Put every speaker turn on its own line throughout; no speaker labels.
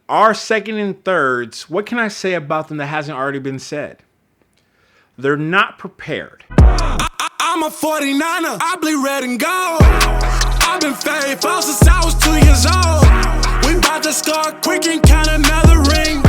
Our second and thirds, what can I say about them that hasn't already been said? They're not prepared.
I'm a 49er, I bleed red and gold. I've been faithful since I was 2 years old. We bout to score quick and count another ring.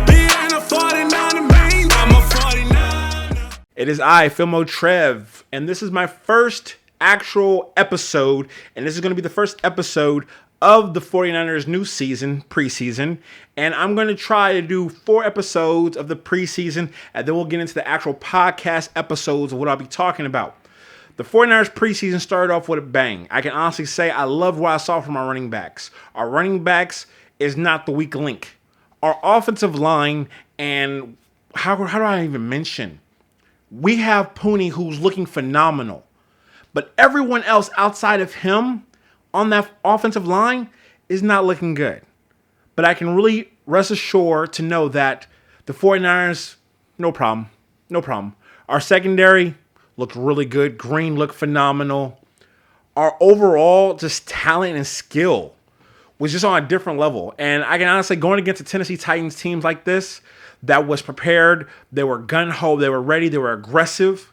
Being a 49er means I'm a 49er.
It is I, Filmo Trev, and this is my first actual episode, and this is going to be the first episode of the 49ers new season, preseason, and I'm going to try to do 4 episodes of the preseason, and then we'll get into the actual podcast episodes of what I'll be talking about. The 49ers preseason started off with a bang. I can honestly say I love what I saw from our running backs. Our running backs is not the weak link. Our offensive line, and how do I even mention? We have Pooney, who's looking phenomenal. But everyone else outside of him on that offensive line is not looking good. But I can really rest assured to know that the 49ers, no problem. Our secondary looked really good. Green looked phenomenal. Our overall just talent and skill was just on a different level. And I can honestly, going against the Tennessee Titans teams like this, that was prepared, they were gung-ho, they were ready, they were aggressive.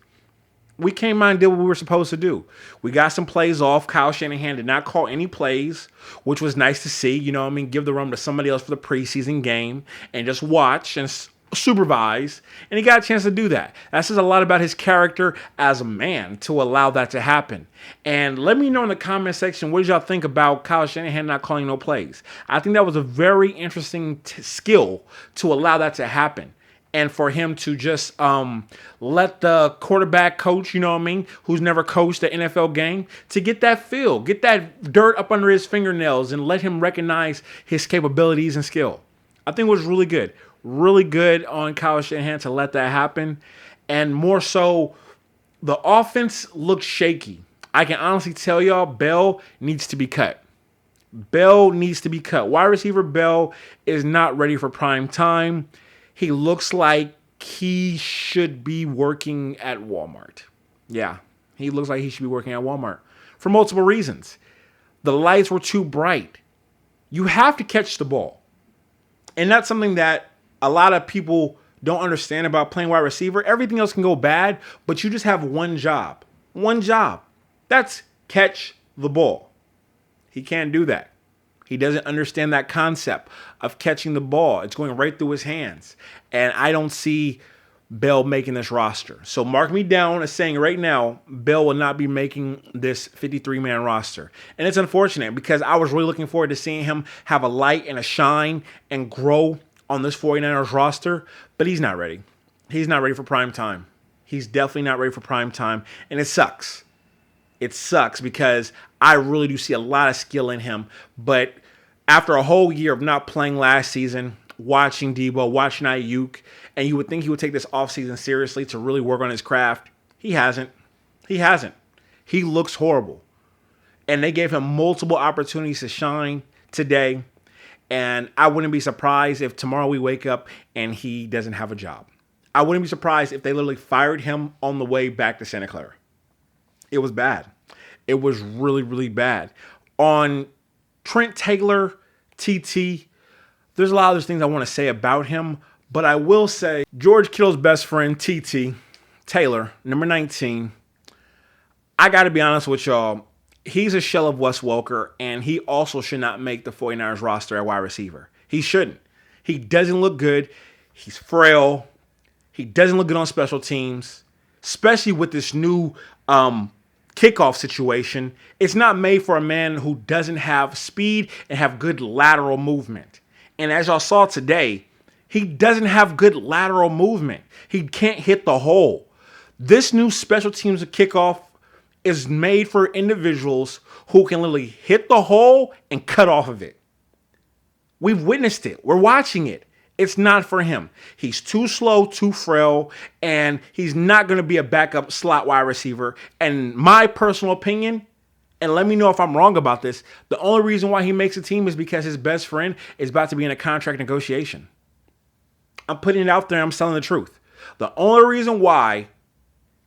We came out and did what we were supposed to do. We got some plays off. Kyle Shanahan did not call any plays, which was nice to see. You know what I mean? Give the room to somebody else for the preseason game and just watch and supervise. And he got a chance to do that. That says a lot about his character as a man to allow that to happen. And let me know in the comment section, what did y'all think about Kyle Shanahan not calling no plays? I think that was a very interesting skill to allow that to happen. And for him to just let the quarterback coach, you know what I mean, who's never coached an NFL game, to get that feel, get that dirt up under his fingernails and let him recognize his capabilities and skill. I think it was really good. Really good on Kyle Shanahan to let that happen. And more so, the offense looked shaky. I can honestly tell y'all, Bell needs to be cut. Bell needs to be cut. Wide receiver Bell is not ready for prime time. He looks like he should be working at Walmart. Yeah, he looks like he should be working at Walmart for multiple reasons. The lights were too bright. You have to catch the ball. And that's something that a lot of people don't understand about playing wide receiver. Everything else can go bad, but you just have one job. One job. That's catch the ball. He can't do that. He doesn't understand that concept of catching the ball. It's going right through his hands. And I don't see Bell making this roster. So mark me down as saying right now, Bell will not be making this 53-man roster. And it's unfortunate because I was really looking forward to seeing him have a light and a shine and grow on this 49ers roster. But he's not ready. He's not ready for prime time. He's definitely not ready for prime time. And it sucks. It sucks because I really do see a lot of skill in him. But after a whole year of not playing last season, watching Debo, watching Ayuk, and you would think he would take this offseason seriously to really work on his craft, he hasn't. He hasn't. He looks horrible. And they gave him multiple opportunities to shine today. And I wouldn't be surprised if tomorrow we wake up and he doesn't have a job. I wouldn't be surprised if they literally fired him on the way back to Santa Clara. It was bad. It was really, really bad. On Trent Taylor, TT, there's a lot of other things I want to say about him, but I will say George Kittle's best friend, TT, Taylor, number 19, I got to be honest with y'all, he's a shell of Wes Welker, and he also should not make the 49ers roster at wide receiver. He shouldn't. He doesn't look good. He's frail. He doesn't look good on special teams, especially with this new kickoff situation. It's not made for a man who doesn't have speed and have good lateral movement. And as y'all saw today, he doesn't have good lateral movement. He can't hit the hole. This new special teams kickoff is made for individuals who can literally hit the hole and cut off of it. We've witnessed it. We're watching it. It's not for him. He's too slow, too frail, and he's not going to be a backup slot wide receiver. And my personal opinion, and let me know if I'm wrong about this, the only reason why he makes a team is because his best friend is about to be in a contract negotiation. I'm putting it out there. I'm telling the truth. The only reason why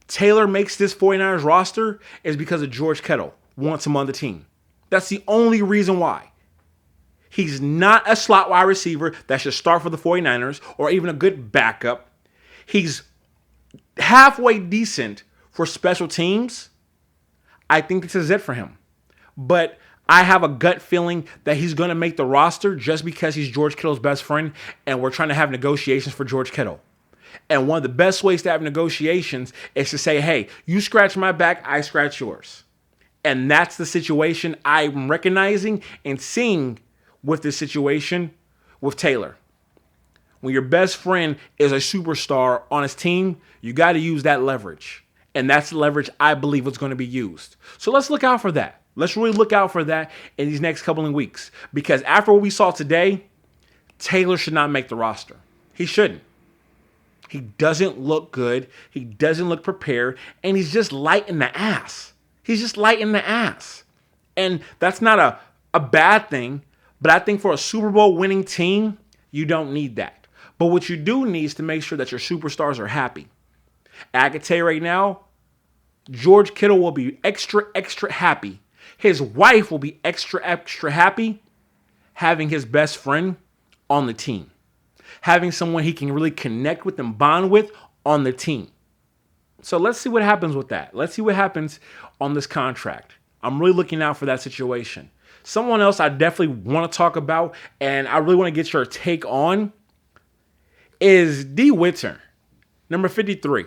Taylor makes this 49ers roster is because of George Kittle wants him on the team. That's the only reason why. He's not a slot wide receiver that should start for the 49ers or even a good backup. He's halfway decent for special teams. I think this is it for him. But I have a gut feeling that he's going to make the roster just because he's George Kittle's best friend and we're trying to have negotiations for George Kittle. And one of the best ways to have negotiations is to say, hey, you scratch my back, I scratch yours. And that's the situation I'm recognizing and seeing with this situation with Taylor. When your best friend is a superstar on his team, you got to use that leverage. And that's the leverage I believe is going to be used. So let's look out for that. Let's really look out for that in these next couple of weeks. Because after what we saw today, Taylor should not make the roster. He shouldn't. He doesn't look good. He doesn't look prepared. And he's just light in the ass. He's just light in the ass. And that's not a bad thing. But I think for a Super Bowl winning team, you don't need that. But what you do need is to make sure that your superstars are happy. And I can tell you right now, George Kittle will be extra, extra happy. His wife will be extra, extra happy having his best friend on the team. Having someone he can really connect with and bond with on the team. So let's see what happens with that. Let's see what happens on this contract. I'm really looking out for that situation. Someone else I definitely want to talk about and I really want to get your take on is D. Winter, number 53,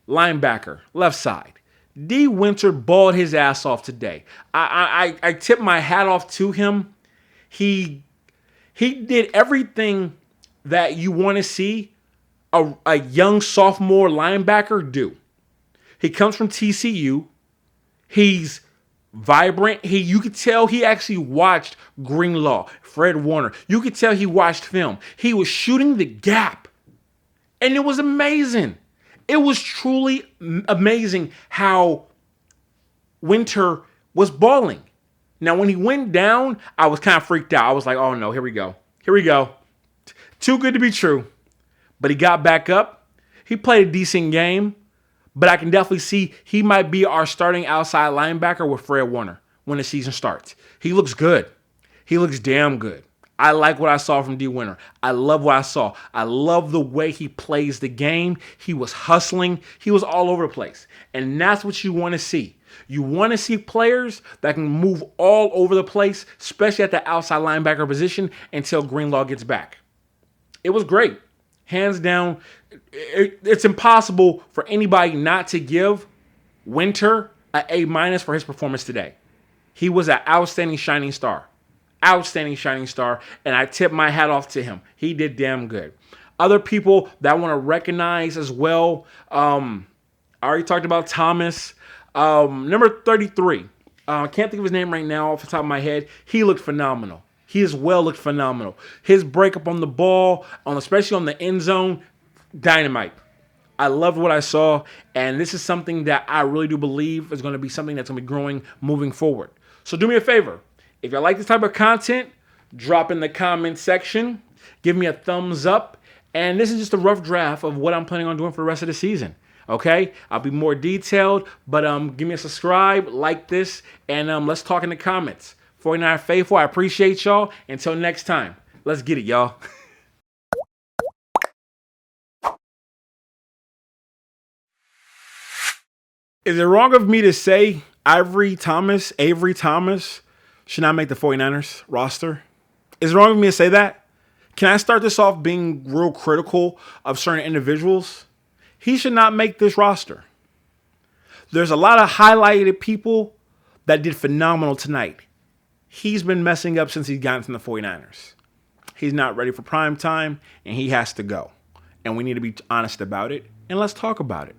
linebacker, left side. D. Winter balled his ass off today. I tip my hat off to him. He did everything that you want to see a young sophomore linebacker do. He comes from TCU. He's vibrant. You could tell he actually watched Greenlaw, Fred Warner. You could tell he watched film. He was shooting the gap. And it was amazing. It was truly amazing how Winter was balling. Now, when he went down, I was kind of freaked out. I was like, oh no, here we go. Here we go. Too good to be true. But he got back up. He played a decent game. But I can definitely see he might be our starting outside linebacker with Fred Warner when the season starts. He looks good. He looks damn good. I like what I saw from D. Winter. I love what I saw. I love the way he plays the game. He was hustling. He was all over the place. And that's what you want to see. You want to see players that can move all over the place, especially at the outside linebacker position until Greenlaw gets back. It was great. Hands down, it's impossible for anybody not to give Winter an A- for his performance today. He was an outstanding shining star. Outstanding shining star, and I tip my hat off to him. He did damn good. Other people that I want to recognize as well, I already talked about Thomas. Number 33, I can't think of his name right now off the top of my head. He looked phenomenal. He as well looked phenomenal. His breakup on the ball, especially on the end zone, dynamite. I loved what I saw, and this is something that I really do believe is going to be something that's going to be growing moving forward. So do me a favor. If you like this type of content, drop in the comment section. Give me a thumbs up. And this is just a rough draft of what I'm planning on doing for the rest of the season. Okay? I'll be more detailed, but give me a subscribe, like this, and let's talk in the comments. 49 Faithful, I appreciate y'all. Until next time, let's get it, y'all. Is it wrong of me to say Avery Thomas should not make the 49ers roster? Is it wrong of me to say that? Can I start this off being real critical of certain individuals? He should not make this roster. There's a lot of highlighted people that did phenomenal tonight. He's been messing up since he's gotten from the 49ers. He's not ready for prime time, and he has to go. And we need to be honest about it, and let's talk about it.